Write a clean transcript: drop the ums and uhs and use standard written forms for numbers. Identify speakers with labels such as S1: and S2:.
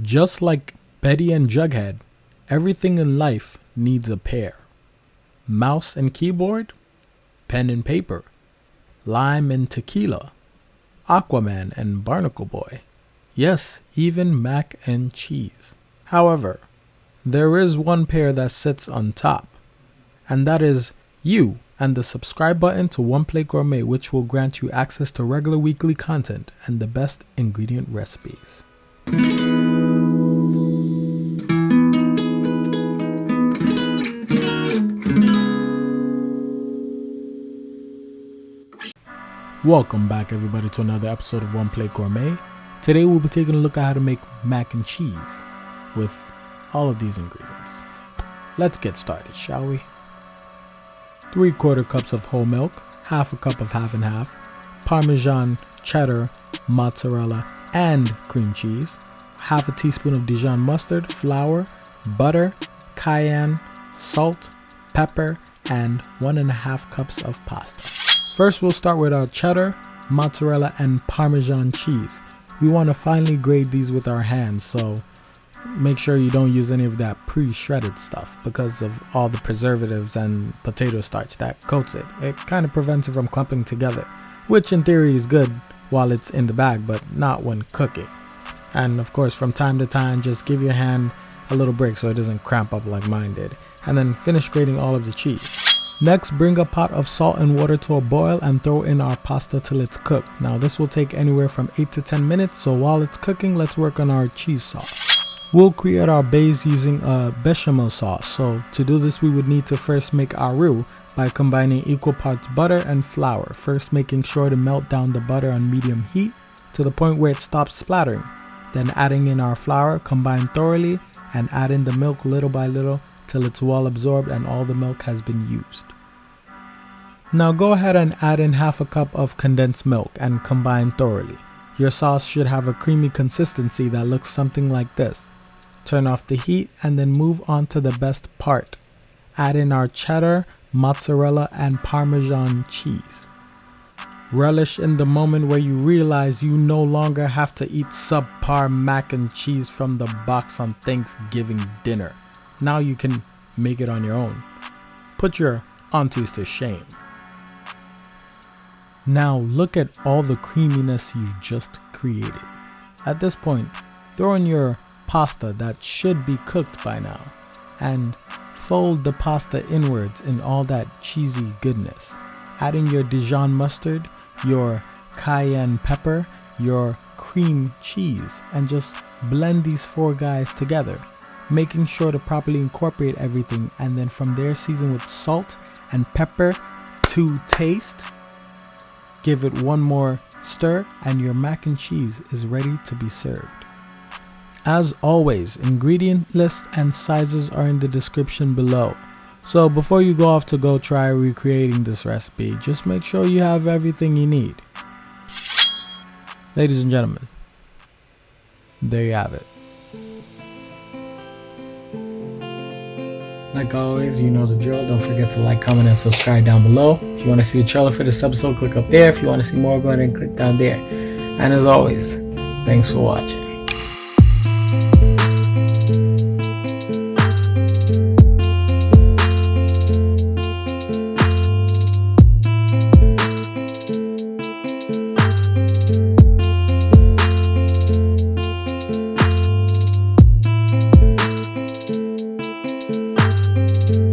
S1: Just like Betty and Jughead, everything in life needs a pair. Mouse and keyboard, pen and paper, lime and tequila, Aquaman and Barnacle Boy. Yes, even mac and cheese. However, there is one pair that sits on top, and that is you and the subscribe button to One Plate Gourmet, which will grant you access to regular weekly content and the best ingredient recipes. Welcome back everybody to another episode of One Plate Gourmet. Today we'll be taking a look at how to make mac and cheese with all of these ingredients. Let's get started, shall we? 3/4 cups of whole milk, half a cup of half and half, Parmesan, cheddar, mozzarella, and cream cheese, half a teaspoon of Dijon mustard, flour, butter, cayenne, salt, pepper, and 1.5 cups of pasta. First, we'll start with our cheddar, mozzarella, and Parmesan cheese. We want to finely grate these with our hands, so make sure you don't use any of that pre-shredded stuff because of all the preservatives and potato starch that coats it. It kind of prevents it from clumping together, which in theory is good while it's in the bag, but not when cooking. And of course, from time to time, just give your hand a little break so it doesn't cramp up like mine did. And then finish grating all of the cheese. Next, bring a pot of salt and water to a boil and throw in our pasta till it's cooked. Now this will take anywhere from 8 to 10 minutes, so while it's cooking, let's work on our cheese sauce. We'll create our base using a bechamel sauce. So to do this, we would need to first make our roux by combining equal parts butter and flour. First making sure to melt down the butter on medium heat to the point where it stops splattering. Then adding in our flour, combine thoroughly, and add in the milk little by little till it's well absorbed and all the milk has been used. Now go ahead and add in half a cup of condensed milk and combine thoroughly. Your sauce should have a creamy consistency that looks something like this. Turn off the heat and then move on to the best part. Add in our cheddar, mozzarella, and Parmesan cheese. Relish in the moment where you realize you no longer have to eat subpar mac and cheese from the box on Thanksgiving dinner. Now you can make it on your own. Put your aunties to shame. Now look at all the creaminess you've just created. At this point, throw in your pasta that should be cooked by now and fold the pasta inwards in all that cheesy goodness. Add in your Dijon mustard, your cayenne pepper, your cream cheese, and just blend these 4 guys together, making sure to properly incorporate everything, and then from there season with salt and pepper to taste. Give it one more stir and your mac and cheese is ready to be served. As always, ingredient list and sizes are in the description below. So before you go off to go try recreating this recipe, just make sure you have everything you need. Ladies and gentlemen, there you have it. Like always, you know the drill. Don't forget to like, comment, and subscribe down below. If you want to see the trailer for this episode, click up there. If you want to see more, go ahead and click down there. And as always, thanks for watching.